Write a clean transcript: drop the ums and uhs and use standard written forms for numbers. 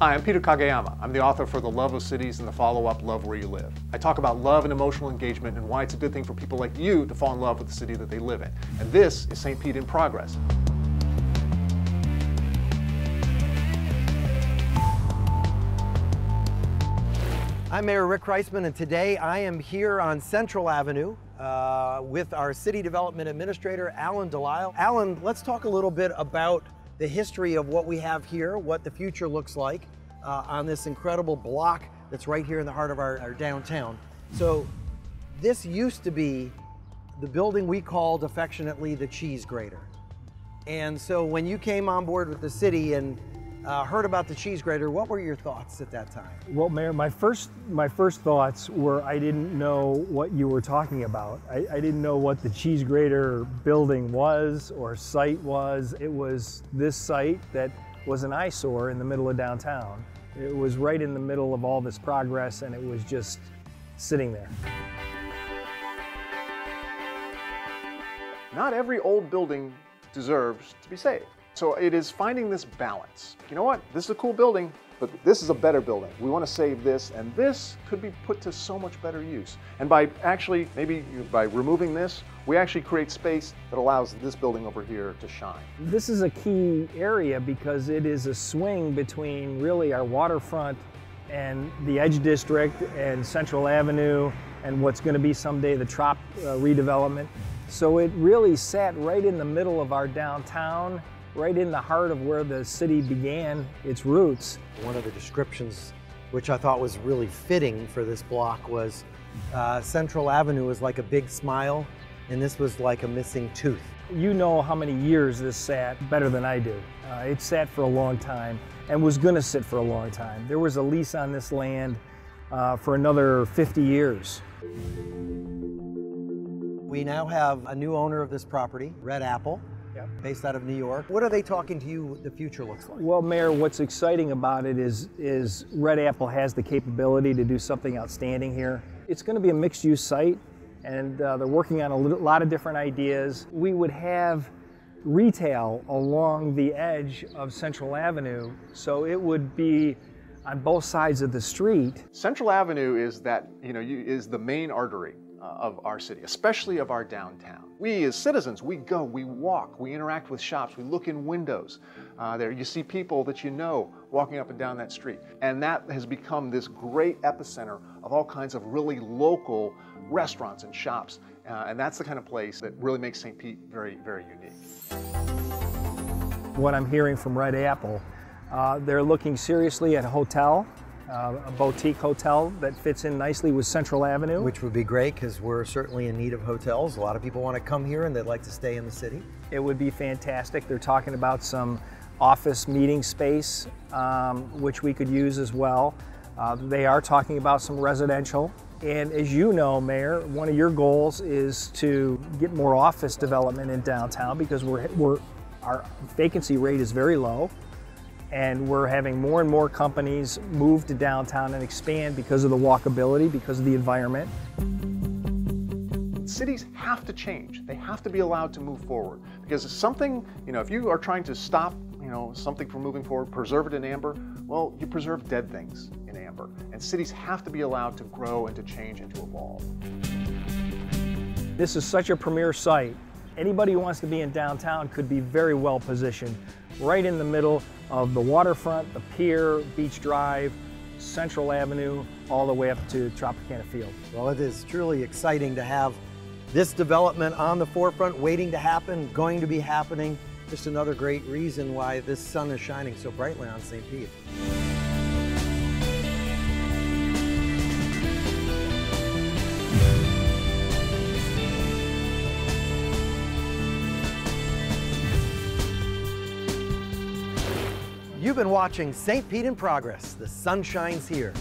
Hi, I'm Peter Kageyama. I'm the author for The Love of Cities and the follow-up Love Where You Live. I talk about love and emotional engagement and why it's a good thing for people like you to fall in love with the city that they live in. And this is St. Pete in Progress. I'm Mayor Rick Kriseman, and today I am here on Central Avenue with our City Development Administrator, Alan Delisle. Alan, let's talk a little bit about the history of what we have here, what the future looks like on this incredible block that's right here in the heart of our downtown. So this used to be the building we called affectionately the Cheese-Grater. And so when you came on board with the city and heard about the Cheese-Grater, what were your thoughts at that time? Well, Mayor, my first thoughts were I didn't know what you were talking about. I didn't know what the Cheese-Grater building was or site was. It was this site that was an eyesore in the middle of downtown. It was right in the middle of all this progress, and it was just sitting there. Not every old building deserves to be saved. So it is finding this balance. You know what? This is a cool building, but this is a better building. We want to save this, and this could be put to so much better use. And by actually, maybe by removing this, we actually create space that allows this building over here to shine. This is a key area because it is a swing between really our waterfront and the Edge District and Central Avenue and what's going to be someday the Trop redevelopment. So it really sat right in the middle of our downtown, right in the heart of where the city began its roots. One of the descriptions, which I thought was really fitting for this block, was Central Avenue was like a big smile, and this was like a missing tooth. You know how many years this sat better than I do. It sat for a long time and was going to sit for a long time. There was a lease on this land for another 50 years. We now have a new owner of this property, Red Apple. Yep. Based out of New York. What are they talking to you the future looks like? Well, Mayor, what's exciting about it is Red Apple has the capability to do something outstanding here. It's going to be a mixed-use site, and they're working on a lot of different ideas. We would have retail along the edge of Central Avenue, so it would be on both sides of the street. Central Avenue is is the main artery of our city, especially of our downtown. We as citizens, we go, we walk, we interact with shops, we look in windows. There you see people that you know walking up and down that street. And that has become this great epicenter of all kinds of really local restaurants and shops. And that's the kind of place that really makes St. Pete very, very unique. What I'm hearing from Red Apple, they're looking seriously at a hotel. A boutique hotel that fits in nicely with Central Avenue. Which would be great because we're certainly in need of hotels. A lot of people want to come here and they'd like to stay in the city. It would be fantastic. They're talking about some office meeting space, which we could use as well. They are talking about some residential. And as you know, Mayor, one of your goals is to get more office development in downtown because our vacancy rate is very low. And we're having more and more companies move to downtown and expand because of the walkability, because of the environment. Cities have to change. They have to be allowed to move forward. Because something, if you are trying to stop, something from moving forward, preserve it in amber, well, you preserve dead things in amber. And cities have to be allowed to grow and to change and to evolve. This is such a premier site. Anybody who wants to be in downtown could be very well positioned, right in the middle of the waterfront, the pier, Beach Drive, Central Avenue, all the way up to Tropicana Field. Well, it is truly exciting to have this development on the forefront, waiting to happen, going to be happening. Just another great reason why this sun is shining so brightly on St. Pete. You've been watching St. Pete in Progress. The sun shines here.